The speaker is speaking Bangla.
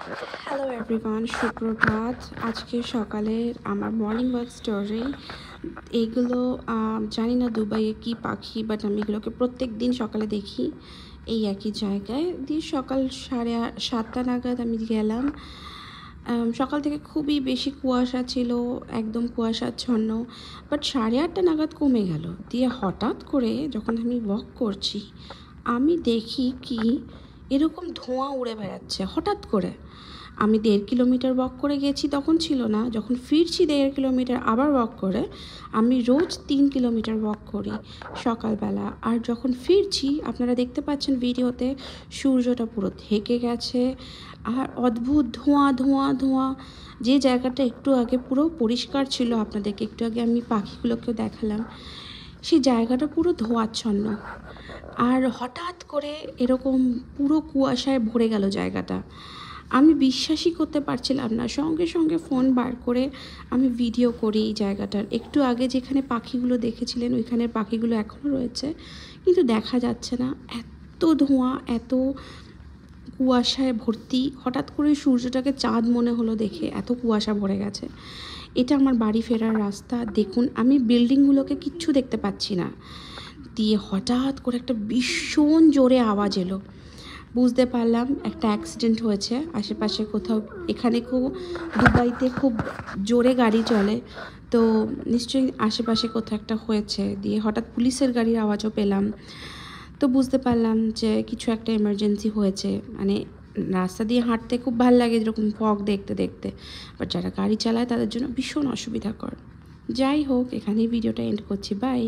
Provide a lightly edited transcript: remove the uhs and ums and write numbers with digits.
হ্যালো এভরিওয়ান, সুপ্রভাত। আজকে সকালের আমার মর্নিং ওয়াক স্টোরি। এইগুলো জানি না দুবাইয়ে কী পাখি, বাট আমি এগুলোকে প্রত্যেক দিন সকালে দেখি এই একই জায়গায় দিয়ে। সকাল 7:30 নাগাদ আমি গেলাম। সকাল থেকে খুবই বেশি কুয়াশা ছিল, একদম কুয়াশাচ্ছন্ন, বাট 8:30 নাগাদ কমে গেল দিয়ে হঠাৎ করে যখন আমি ওয়াক করছি আমি দেখি কি এরকম ধোঁয়া উড়ে বেড়াচ্ছে হঠাৎ করে। আমি 1.5 কিলোমিটার ওয়াক করে গেছি, তখন ছিল না। যখন ফিরছি 1.5 কিলোমিটার আবার ওয়াক করে, আমি রোজ 3 কিলোমিটার ওয়াক করি সকালবেলা। আর যখন ফিরছি আপনারা দেখতে পাচ্ছেন ভিডিওতে, সূর্যটা পুরো ঢেকে গেছে আর অদ্ভুত ধোঁয়া ধোঁয়া ধোঁয়া। যে জায়গাটা একটু আগে পুরো পরিষ্কার ছিল, আপনাদেরকে একটু আগে আমি পাখিগুলোকেও দেখালাম, সেই জায়গাটা পুরো ধোঁয়াচ্ছন্ন। আর হঠাৎ করে এরকম পুরো কুয়াশায় ভরে গেল জায়গাটা। আমি বিশ্বাসই করতে পারছিলাম না। সঙ্গে সঙ্গে ফোন বার করে আমি ভিডিও করি এই জায়গাটার। একটু আগে যেখানে পাখিগুলো দেখেছিলেন ওইখানের পাখিগুলো এখনও রয়েছে, কিন্তু দেখা যাচ্ছে না। এত ধোঁয়া, এত কুয়াশায় ভর্তি। হঠাৎ করে সূর্যটাকে চাঁদ মনে হলো দেখে, এত কুয়াশা ভরে গেছে। এটা আমার বাড়ি ফেরার রাস্তা। দেখুন, আমি বিল্ডিংগুলোকে কিচ্ছু দেখতে পাচ্ছি না। দিয়ে হঠাৎ করে একটা ভীষণ জোরে আওয়াজ এলো। বুঝতে পারলাম একটা অ্যাক্সিডেন্ট হয়েছে আশেপাশে কোথাও। এখানে দুবাইতে খুব জোরে গাড়ি চলে, তো নিশ্চয়ই আশেপাশে কোথাও একটা হয়েছে। দিয়ে হঠাৎ পুলিশের গাড়ির আওয়াজও পেলাম, তো বুঝতে পারলাম যে কিছু একটা এমার্জেন্সি হয়েছে। মানে রাস্তা দিয়ে হাঁটতে খুব ভালো লাগে এরকম ফগ দেখতে দেখতে, বাট যারা গাড়ি চালায় তাদের জন্য ভীষণ অসুবিধাকর। যাই হোক, এখানেই ভিডিওটা এন্ড করছি। বাই।